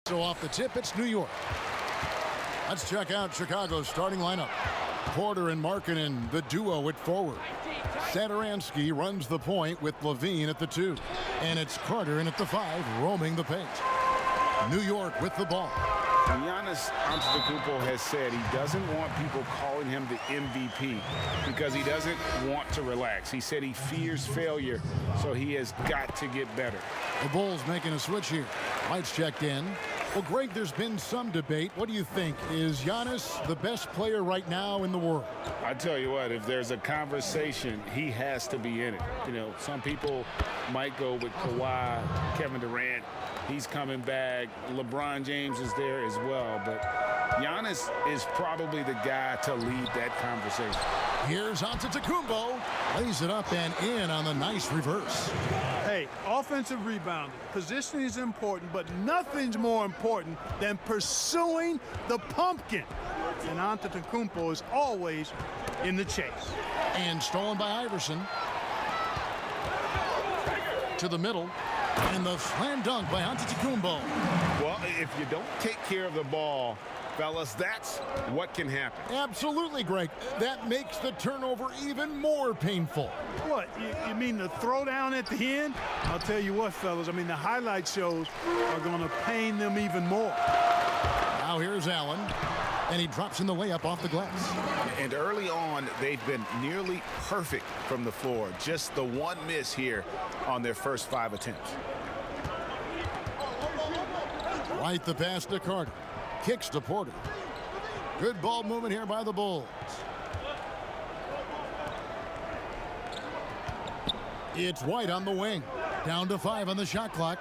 So off the tip, it's New York. Let's check out Chicago's starting lineup. Porter and Markkanen, the duo at forward. Satoransky runs the point with Levine at the 2. And it's Carter in at the 5, roaming the paint. New York with the ball. Giannis Antetokounmpo has said he doesn't want people calling him the MVP because he doesn't want to relax. He said he fears failure, so he has got to get better. The Bulls making a switch here. White's checked in. Well, Greg, there's been some debate. What do you think? Is Giannis the best player right now in the world? I tell you what, if there's a conversation, he has to be in it. You know, some people might go with Kawhi, Kevin Durant. He's coming back. LeBron James is there as well. But Giannis is probably the guy to lead that conversation. Here's Antetokounmpo. Lays it up and in on the nice reverse. Hey, offensive rebounding. Positioning is important, but nothing's more important than pursuing the pumpkin. And Antetokounmpo is always in the chase. And stolen by Iverson. To the middle. And the slam dunk by Antetokounmpo. Well, if you don't take care of the ball, fellas, that's what can happen. Absolutely, Greg. That makes the turnover even more painful. What, you mean the throwdown at the end? I'll tell you what, fellas, I mean, the highlight shows are going to pain them even more. Now here's Allen, and he drops in the layup off the glass. And early on, they've been nearly perfect from the floor. Just the one miss here on their first 5 attempts. Right the pass to Carter. Kicks to Porter. Good ball movement here by the Bulls. It's White on the wing. Down to 5 on the shot clock.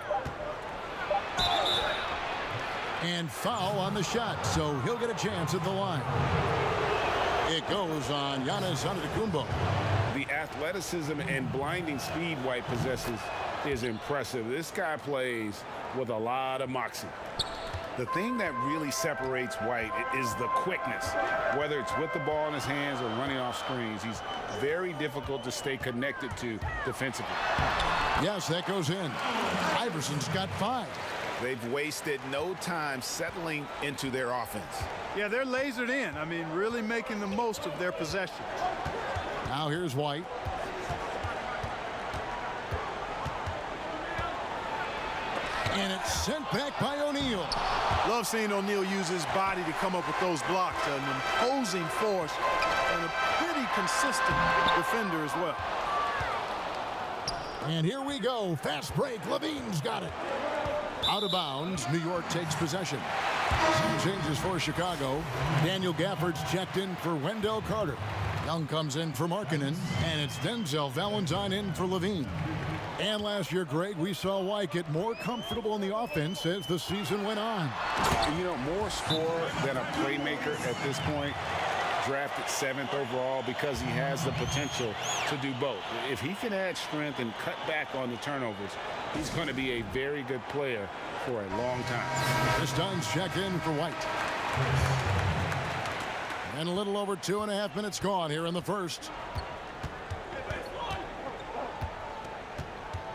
And foul on the shot, so he'll get a chance at the line. It goes on Giannis Antetokounmpo. The athleticism and blinding speed White possesses is impressive. This guy plays with a lot of moxie. The thing that really separates White is the quickness, whether it's with the ball in his hands or running off screens. He's very difficult to stay connected to defensively. Yes, that goes in. Iverson's got 5. They've wasted no time settling into their offense. Yeah, they're lasered in. I mean, really making the most of their possessions. Now here's White. And it's sent back by O'Neal. Love seeing O'Neal use his body to come up with those blocks. An imposing force and a pretty consistent defender as well. And here we go. Fast break. Levine's got it. Out of bounds. New York takes possession. Some changes for Chicago. Daniel Gafford's checked in for Wendell Carter. Young comes in for Markkanen. And it's Denzel Valentine in for Levine. And last year, Greg, we saw White get more comfortable in the offense as the season went on. You know, more scorer than a playmaker at this point. Drafted 7th overall because he has the potential to do both. If he can add strength and cut back on the turnovers, he's going to be a very good player for a long time. This time's checked in for White. And a little over 2.5 minutes gone here in the first.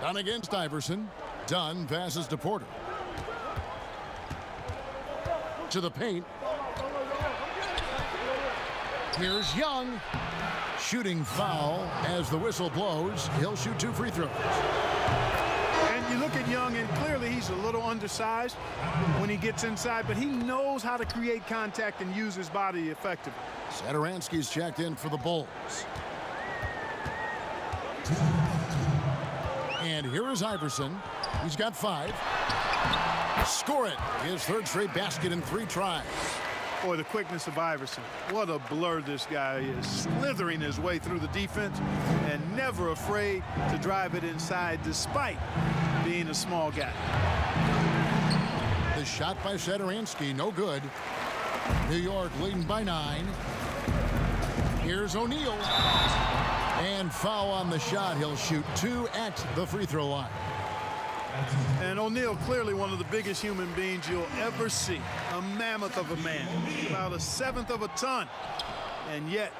Dunn against Iverson. Dunn passes to Porter. To the paint. Here's Young. Shooting foul as the whistle blows. He'll shoot 2 free throws. And you look at Young, and clearly he's a little undersized when he gets inside, but he knows how to create contact and use his body effectively. Satoransky's checked in for the Bulls. And here is Iverson. He's got 5. Score it. His 3rd straight basket in 3 tries. Boy, the quickness of Iverson. What a blur this guy is, slithering his way through the defense and never afraid to drive it inside despite being a small guy. The shot by Satoransky, no good. New York leading by 9. Here's O'Neal. And foul on the shot. He'll shoot 2 at the free throw line. And O'Neal, clearly one of the biggest human beings you'll ever see. A mammoth of a man, about 1/7 of a ton, and yet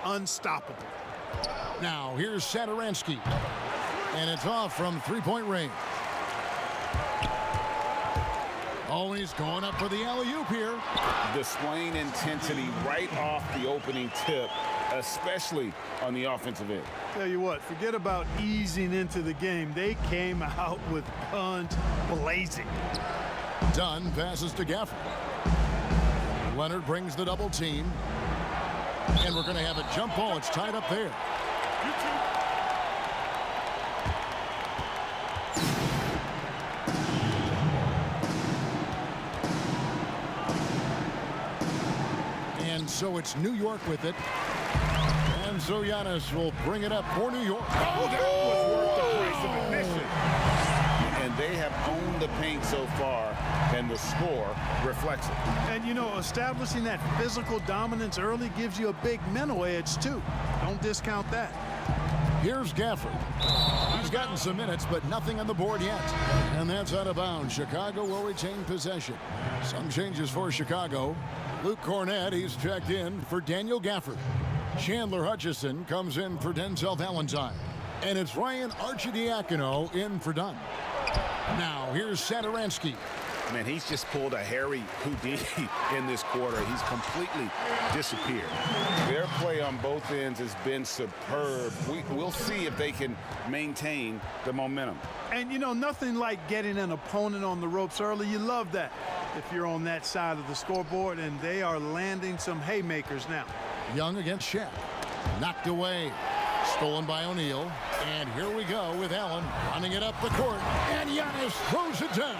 unstoppable. Now here's Satoransky. And it's off from three-point range. Always going up for the alley-oop here. Displaying intensity right off the opening tip, especially on the offensive end. Tell you what, forget about easing into the game. They came out with guns blazing. Dunn passes to Gafford. Leonard brings the double team. And we're going to have a jump ball. It's tied up there. And so it's New York with it. And so Giannis will bring it up for New York. Oh, that was worth the price of admission. And they have owned the paint so far, and the score reflects it. And, you know, establishing that physical dominance early gives you a big mental edge, too. Don't discount that. Here's Gafford. He's gotten some minutes, but nothing on the board yet. And that's out of bounds. Chicago will retain possession. Some changes for Chicago. Luke Cornett, he's checked in for Daniel Gafford. Chandler Hutchison comes in for Denzel Valentine. And it's Ryan Arcidiacono in for Dunn. Now, here's Satoransky. Man, he's just pulled a Harry Houdini in this quarter. He's completely disappeared. Their play on both ends has been superb. We'll see if they can maintain the momentum. And, you know, nothing like getting an opponent on the ropes early. You love that if you're on that side of the scoreboard, and they are landing some haymakers now. Young against Shaq. Knocked away. Stolen by O'Neal. And here we go with Allen running it up the court. And Giannis throws it down.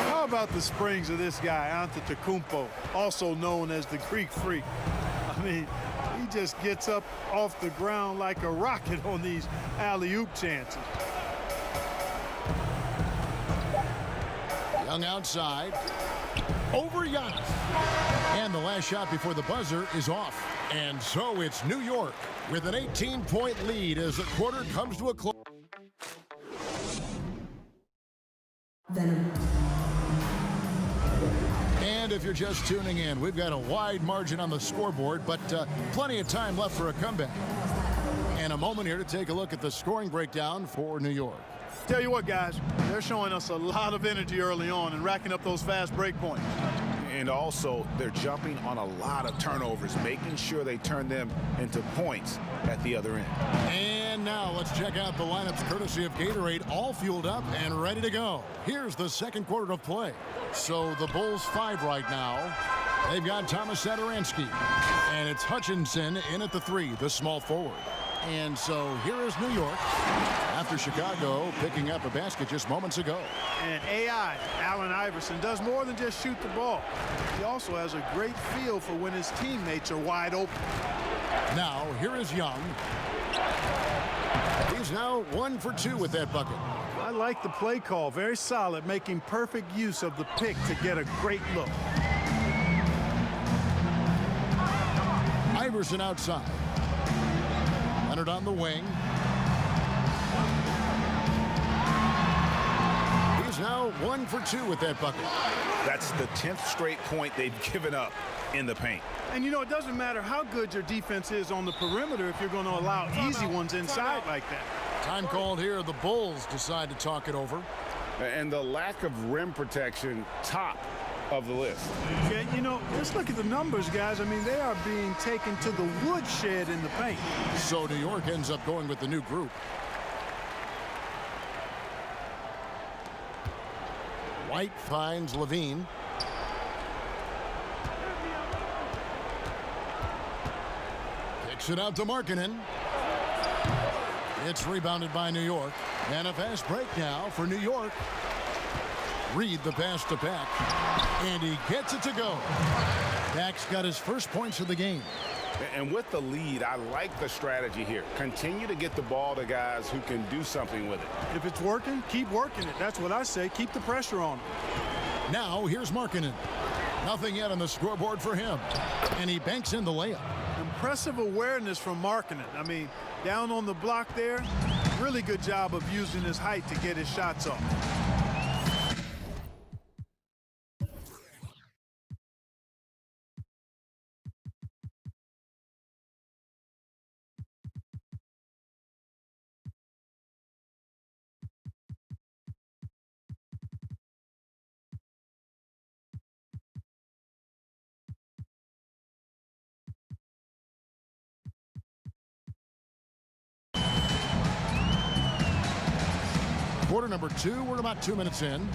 How about the springs of this guy, Antetokounmpo, also known as the Greek Freak? I mean, he just gets up off the ground like a rocket on these alley-oop chances. Young outside. Over Giannis. And the last shot before the buzzer is off. And so it's New York with an 18-point lead as the quarter comes to a close. And if you're just tuning in, we've got a wide margin on the scoreboard, but plenty of time left for a comeback. And a moment here to take a look at the scoring breakdown for New York. Tell you what, guys, they're showing us a lot of energy early on and racking up those fast break points. And also, they're jumping on a lot of turnovers, making sure they turn them into points at the other end. And now let's check out the lineups courtesy of Gatorade, all fueled up and ready to go. Here's the second quarter of play. So the Bulls 5 right now. They've got Thomas Satoransky. And it's Hutchinson in at the 3, the small forward. And so here is New York after Chicago picking up a basket just moments ago. And AI, Allen Iverson, does more than just shoot the ball. He also has a great feel for when his teammates are wide open. Now, here is Young. He's now 1 for 2 with that bucket. I like the play call. Very solid, making perfect use of the pick to get a great look. Iverson outside. Leonard on the wing. He's now 1 for 2 with that bucket. That's the 10th straight point they've given up in the paint. And, you know, it doesn't matter how good your defense is on the perimeter if you're going to allow easy ones inside like that. Time called here. The Bulls decide to talk it over. And the lack of rim protection, top of the list. Yeah, you know, just look at the numbers, guys. I mean, they are being taken to the woodshed in the paint. So New York ends up going with the new group. White finds Levine. Kicks it out to Markkanen. It's rebounded by New York. And a fast break now for New York. Reed the pass to Peck. And he gets it to go. Dak's got his first points of the game. And with the lead, I like the strategy here. Continue to get the ball to guys who can do something with it. If it's working, keep working it. That's what I say. Keep the pressure on him. Now here's Markkanen. Nothing yet on the scoreboard for him. And he banks in the layup. Impressive awareness from Markkanen. I mean, down on the block there, really good job of using his height to get his shots off. Quarter number 2, we're about 2 minutes in.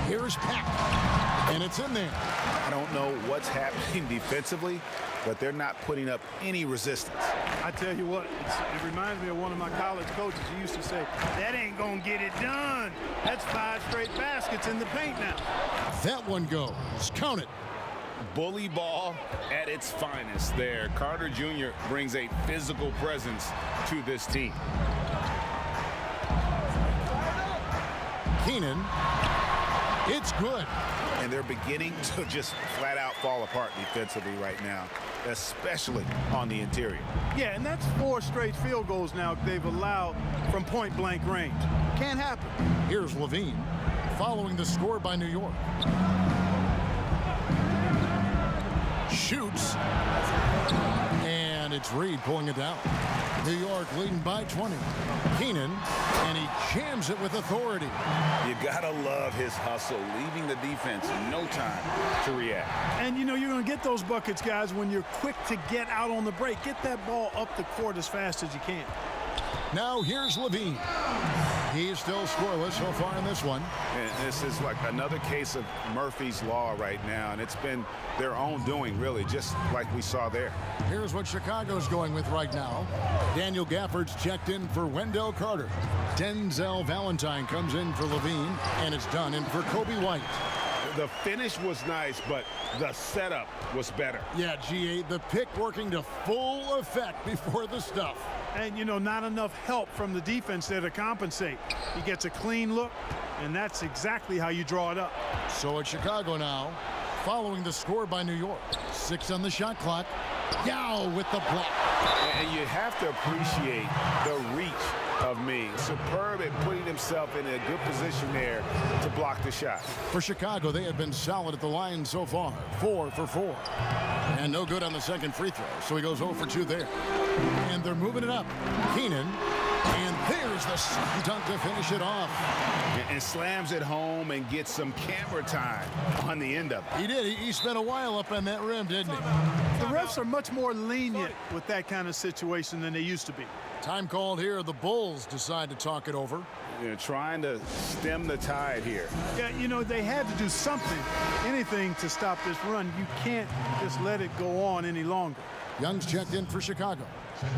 Here's Pack, and it's in there. I don't know what's happening defensively, but they're not putting up any resistance. I tell you what, it reminds me of one of my college coaches. He used to say, that ain't gonna get it done. That's 5 straight baskets in the paint now. That one goes. Count it. Bully ball at its finest there. Carter Jr. brings a physical presence to this team. Keenan. It's good. And they're beginning to just flat out fall apart defensively right now, especially on the interior. Yeah, and that's 4 straight field goals now they've allowed from point-blank range. Can't happen. Here's Levine following the score by New York. Shoots. And it's Reed pulling it down. New York leading by 20. Keenan, and he jams it with authority. You gotta love his hustle, leaving the defense no time to react. And you know you're gonna get those buckets, guys, when you're quick to get out on the break. Get that ball up the court as fast as you can. Now here's Levine. He's still scoreless so far in this one. And this is like another case of Murphy's Law right now, and it's been their own doing, really, just like we saw there. Here's what Chicago's going with right now. Daniel Gafford's checked in for Wendell Carter. Denzel Valentine comes in for Levine, and it's done in for Kobe White. The finish was nice, but the setup was better. Yeah, GA, the pick working to full effect before the stuff. And, you know, not enough help from the defense there to compensate. He gets a clean look, and that's exactly how you draw it up. So it's Chicago now, following the score by New York. 6 on the shot clock. Yao with the block. And you have to appreciate the reach of Ming. Superb at putting himself in a good position there to block the shot. For Chicago, they have been solid at the line so far. 4 for 4. And no good on the second free throw, so he goes 0 for 2 there. And they're moving it up. Keenan, and there's the slam dunk to finish it off. And slams it home and gets some camera time on the end of it. He did. He spent a while up on that rim, didn't he? The refs are much more lenient with that kind of situation than they used to be. Time called here. The Bulls decide to talk it over. You know, trying to stem the tide here. Yeah, you know, they had to do something, anything to stop this run. You can't just let it go on any longer. Young's checked in for Chicago.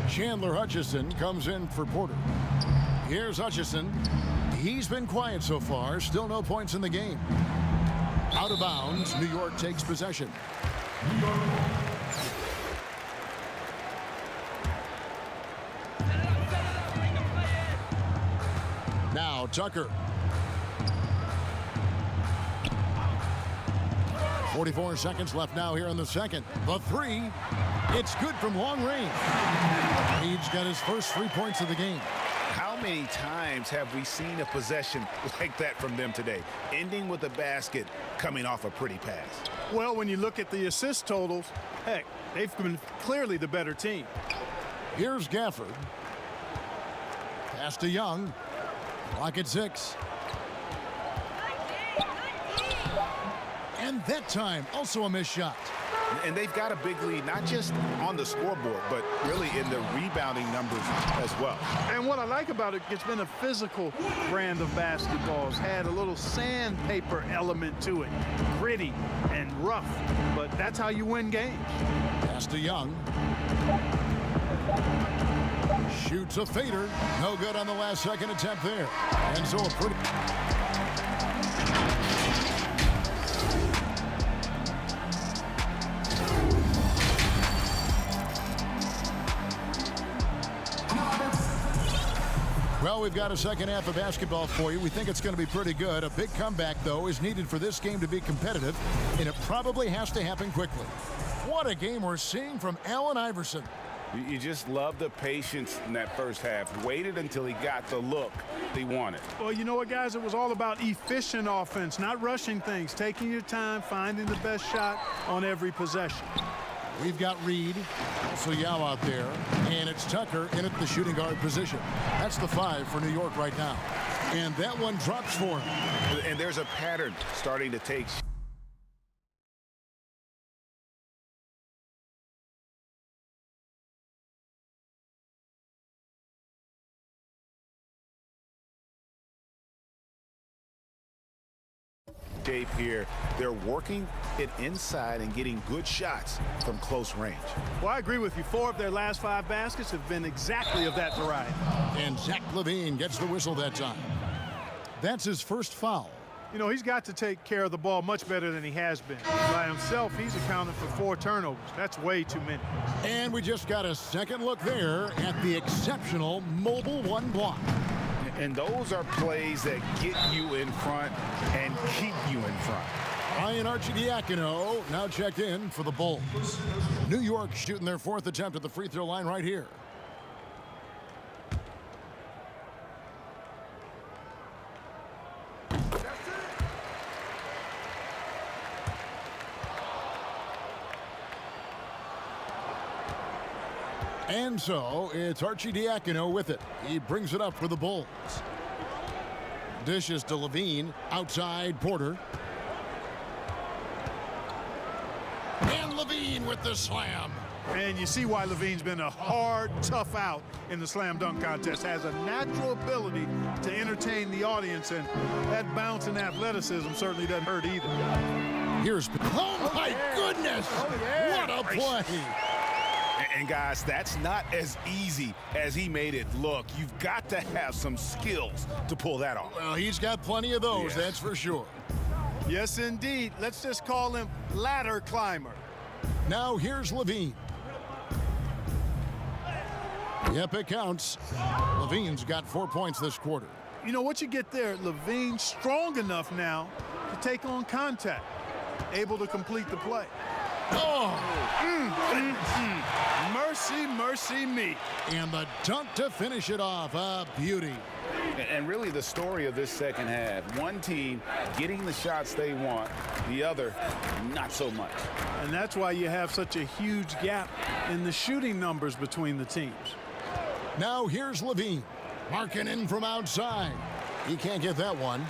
Chandler Hutchison comes in for Porter. Here's Hutchison. He's been quiet so far. Still no points in the game. Out of bounds. New York takes possession. Now Tucker. 44 seconds left now here in the second. The 3. It's good from long range. Reed's got his first 3 points of the game. How many times have we seen a possession like that from them today, ending with a basket coming off a pretty pass? Well, when you look at the assist totals, heck, they've been clearly the better team. Here's Gafford. Pass to Young. Clock at 6. And that time, also a missed shot. And they've got a big lead, not just on the scoreboard, but really in the rebounding numbers as well. And what I like about it, it's been a physical brand of basketball. It's had a little sandpaper element to it. Gritty and rough, but that's how you win games. Pass to Young. Shoots a fader. No good on the last second attempt there. And so a pretty... Well, we've got a second half of basketball for you. We think it's going to be pretty good. A big comeback, though, is needed for this game to be competitive, and it probably has to happen quickly. What a game we're seeing from Allen Iverson. You just love the patience in that first half. Waited until he got the look he wanted. Well, you know what, guys? It was all about efficient offense, not rushing things, taking your time, finding the best shot on every possession. We've got Reed, also Yao out there, and it's Tucker in at the shooting guard position. That's the 5 for New York right now. And that one drops for him. And there's a pattern starting to take shape here. They're working it inside and getting good shots from close range. Well, I agree with you. 4 of their last 5 baskets have been exactly of that variety. And Zach LaVine gets the whistle that time. That's his first foul. You know, he's got to take care of the ball much better than he has been. By himself, he's accounted for 4 turnovers. That's way too many. And we just got a second look there at the exceptional mobile 1 block. And those are plays that get you in front and keep you in front. Ryan Arcidiacono now checked in for the Bulls. New York shooting their 4th attempt at the free throw line right here. And so it's Arcidiacono with it. He brings it up for the Bulls. Dishes to LaVine. Outside Porter. And LaVine with the slam. And you see why LaVine's been a hard, tough out in the slam dunk contest. Has a natural ability to entertain the audience, and that bounce and athleticism certainly doesn't hurt either. Here's, oh my goodness! What a play! And guys, that's not as easy as he made it look. You've got to have some skills to pull that off. Well, he's got plenty of those, that's for sure. Yes, indeed. Let's just call him ladder climber. Now here's LaVine. Yep, it counts. LaVine's got 4 points this quarter. You know what you get there? LaVine strong enough now to take on contact, able to complete the play. Oh! Mercy, mercy me. And the dunk to finish it off. A beauty. And really the story of this second half, one team getting the shots they want, the other not so much. And that's why you have such a huge gap in the shooting numbers between the teams. Now here's LaVine. Marking in from outside. He can't get that one.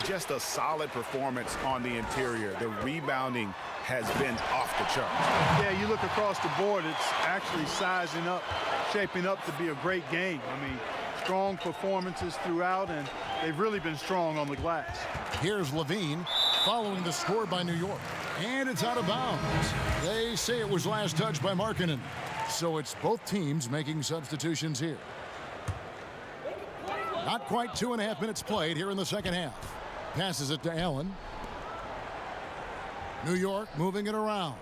Just a solid performance on the interior. The rebounding has been off the charts. Yeah, you look across the board, it's actually sizing up, shaping up to be a great game. I mean, strong performances throughout, and they've really been strong on the glass. Here's LaVine following the score by New York. And it's out of bounds. They say it was last touched by Markkanen. So it's both teams making substitutions here. Not quite 2.5 minutes played here in the second half. Passes it to Allen. New York moving it around.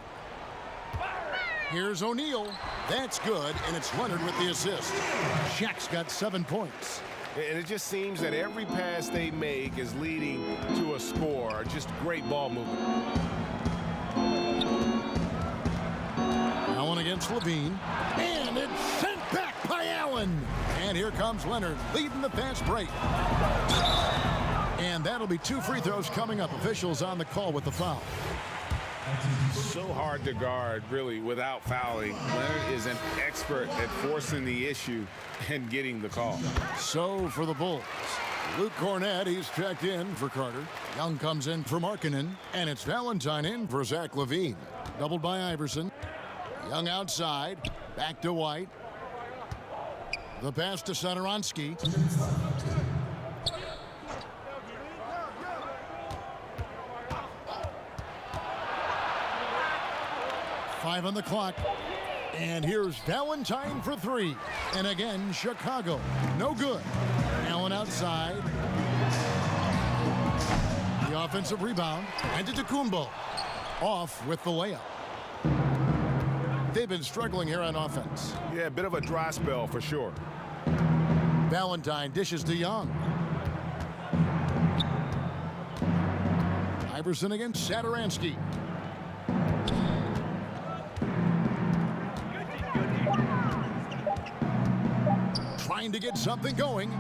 Here's O'Neal. That's good, and it's Leonard with the assist. Shaq's got 7 points. And it just seems that every pass they make is leading to a score. Just great ball movement. Allen against LaVine. And it's sent back by Allen. And here comes Leonard leading the fast break. And that'll be 2 free throws coming up. Officials on the call with the foul. So hard to guard, really, without fouling. Leonard is an expert at forcing the issue and getting the call. So for the Bulls, Luke Cornett, he's checked in for Carter. Young comes in for Markkanen, and it's Valentine in for Zach LaVine. Doubled by Iverson. Young outside, back to White. The pass to Satoransky. Five on the clock. And here's Valentine for 3. And again, Chicago. No good. Allen outside. The offensive rebound. And to Tacumbo. Off with the layup. They've been struggling here on offense. Yeah, a bit of a dry spell for sure. Valentine dishes to Young. Iverson against Satoransky. Trying to get something going.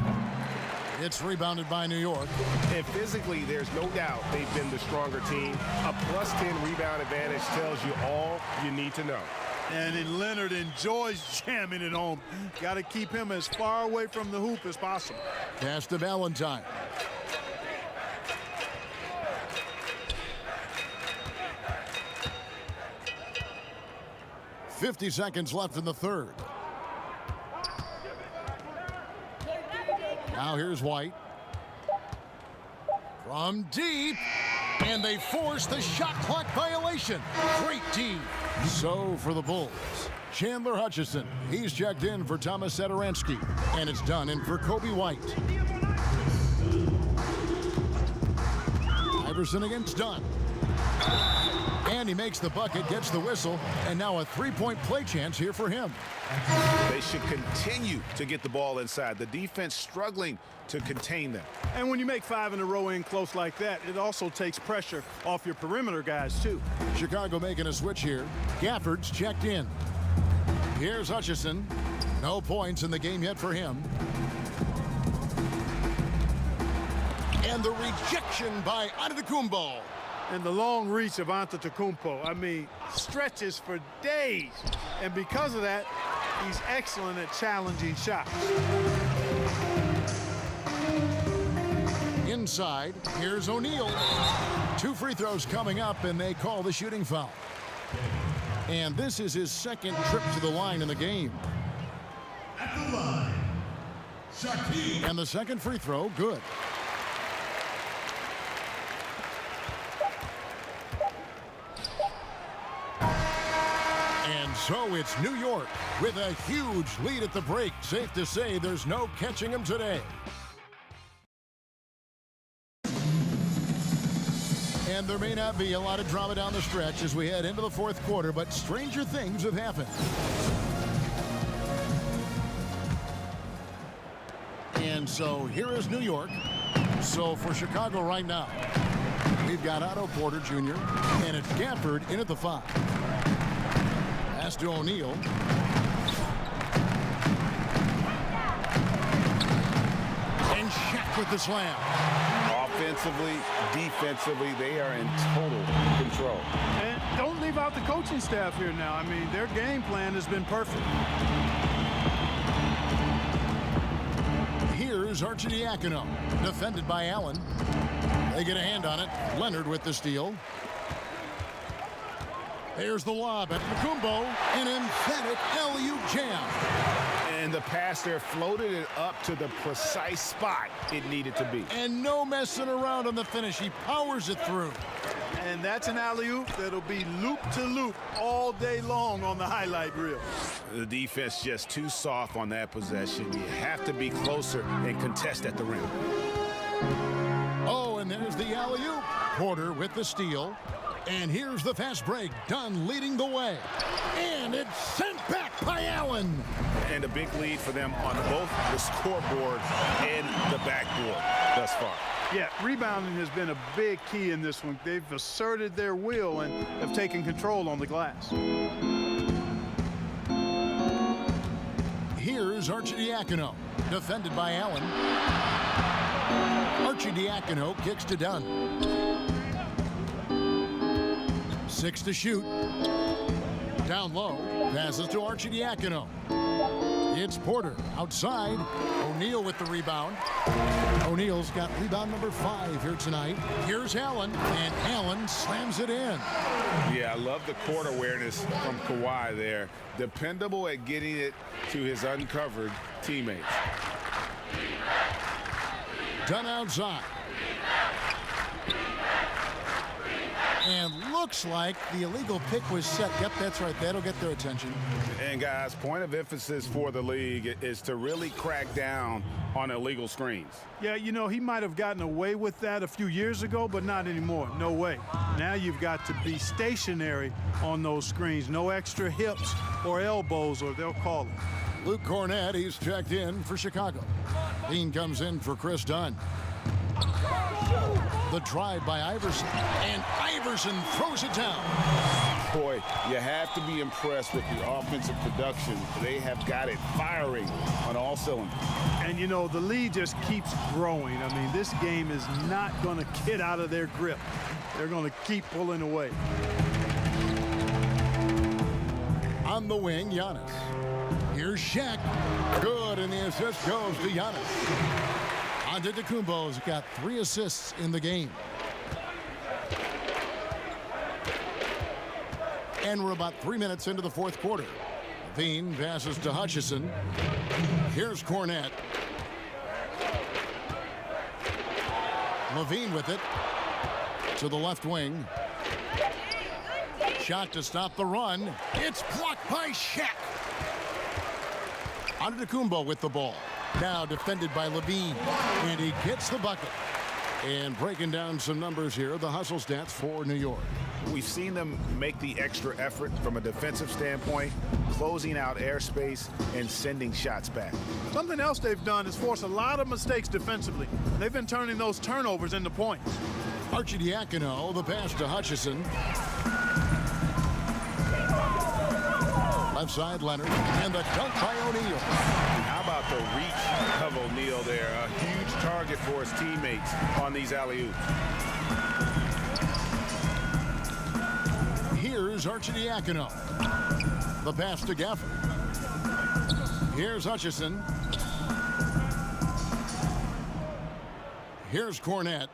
It's rebounded by New York. And physically, there's no doubt they've been the stronger team. A +10 rebound advantage tells you all you need to know. And then Leonard enjoys jamming it home. Got to keep him as far away from the hoop as possible. Pass to Valentine. .50 seconds left in the third. Now here's White. From deep. And they force the shot clock violation. Great D. So for the Bulls, Chandler Hutchison. He's checked in for Thomas Satoransky. And it's done in for Kobe White. Iverson against Dunn. And he makes the bucket, gets the whistle, and now a three-point play chance here for him. They should continue to get the ball inside. The defense struggling to contain them. And when you make 5 in a row in close like that, it also takes pressure off your perimeter guys, too. Chicago making a switch here. Gafford's checked in. Here's Hutchison. No points in the game yet for him. And the rejection by Antetokounmpo. And the long reach of Antetokounmpo, I mean, stretches for days. And because of that, he's excellent at challenging shots. Inside, here's O'Neal. 2 free throws coming up, and they call the shooting foul. And this is his second trip to the line in the game. At the line, Shaquille. And the second free throw, good. And so it's New York with a huge lead at the break. Safe to say there's no catching them today. And there may not be a lot of drama down the stretch as we head into the fourth quarter, but stranger things have happened. And so here is New York. So for Chicago right now, we've got Otto Porter Jr. and it's Gafford in at the 5. Pass to O'Neal. And Shaq with the slam. Offensively, defensively, they are in total control. And don't leave out the coaching staff here now. I mean, their game plan has been perfect. Here's Arcidiacono, defended by Allen. They get a hand on it. Leonard with the steal. There's the lob at Antetokounmpo, an emphatic alley-oop jam. And the pass there floated it up to the precise spot it needed to be. And no messing around on the finish. He powers it through. And that's an alley-oop that'll be loop-to-loop all day long on the highlight reel. The defense just too soft on that possession. You have to be closer and contest at the rim. Oh, and there's the alley-oop. Porter with the steal. And here's the fast break. Dunn leading the way. And it's sent back by Allen. And a big lead for them on both the scoreboard and the backboard thus far. Yeah, rebounding has been a big key in this one. They've asserted their will and have taken control on the glass. Here's Arcidiacono, defended by Allen. Arcidiacono kicks to Dunn. 6 to shoot. Down low, passes to Arcidiacono. It's Porter outside. O'Neal with the rebound. O'Neal's got rebound number 5 here tonight. Here's Allen, and Allen slams it in. Yeah, I love the court awareness from Kawhi there. Dependable at getting it to his uncovered teammates. Done outside. And looks like the illegal pick was set. Yep, that's right. That'll get their attention. And guys, point of emphasis for the league is to really crack down on illegal screens. Yeah, you know, he might have gotten away with that a few years ago, but not anymore. No way. Now you've got to be stationary on those screens. No extra hips or elbows, or they'll call it. Luke Cornett, he's checked in for Chicago. Dean comes in for Chris Dunn. The drive by Iverson, and Iverson throws it down. Boy, you have to be impressed with the offensive production. They have got it firing on all cylinders. And, you know, the lead just keeps growing. I mean, this game is not going to get out of their grip. They're going to keep pulling away. On the wing, Giannis. Here's Shaq. Good, and the assist goes to Giannis. Antetokounmpo's got 3 assists in the game. And we're about 3 minutes into the fourth quarter. Levine passes to Hutchison. Here's Cornett. Levine with it to the left wing. Shot to stop the run. It's blocked by Shaq. Antetokounmpo with the ball. Now defended by Levine, and he gets the bucket. And breaking down some numbers here, the hustle stats for New York. We've seen them make the extra effort from a defensive standpoint, closing out airspace and sending shots back. Something else they've done is force a lot of mistakes defensively. They've been turning those turnovers into points. Arcidiacono, the pass to Hutchison. Left side, Leonard, and the dunk by O'Neal. How about the reach of O'Neal there? A huge target for his teammates on these alley-oops. Here's Arcidiacono. The pass to Gafford. Here's Hutchison. Here's Cornett.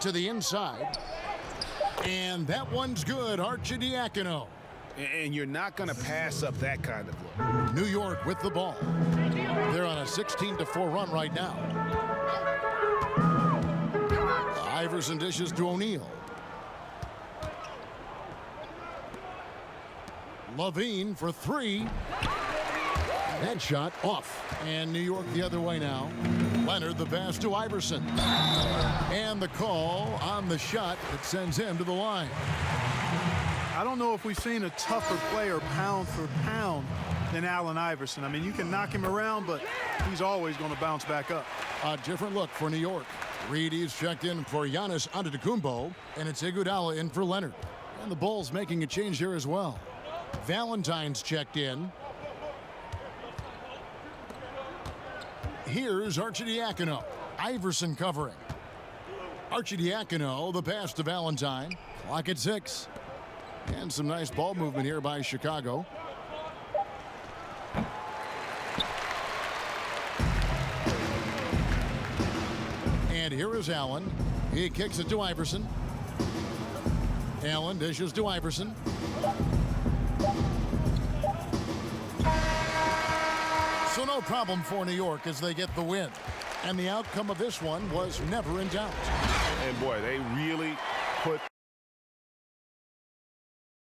To the inside. And that one's good, Arcidiacono. And you're not going to pass up that kind of look. New York with the ball. They're on a 16-4 run right now. Iverson dishes to O'Neal. Levine for 3. That shot off. And New York the other way now. Leonard the pass to Iverson. And the call on the shot that sends him to the line. I don't know if we've seen a tougher player pound for pound than Allen Iverson. I mean, you can knock him around, but he's always going to bounce back up. A different look for New York. Reedy's checked in for Giannis Antetokounmpo, and it's Iguodala in for Leonard. And the Bulls making a change here as well. Valentine's checked in. Here's Arcidiacono. Iverson covering. Arcidiacono, the pass to Valentine. Clock at 6. And some nice ball movement here by Chicago. And here is Allen. He kicks it to Iverson. Allen dishes to Iverson. So no problem for New York as they get the win. And the outcome of this one was never in doubt. And boy, they really put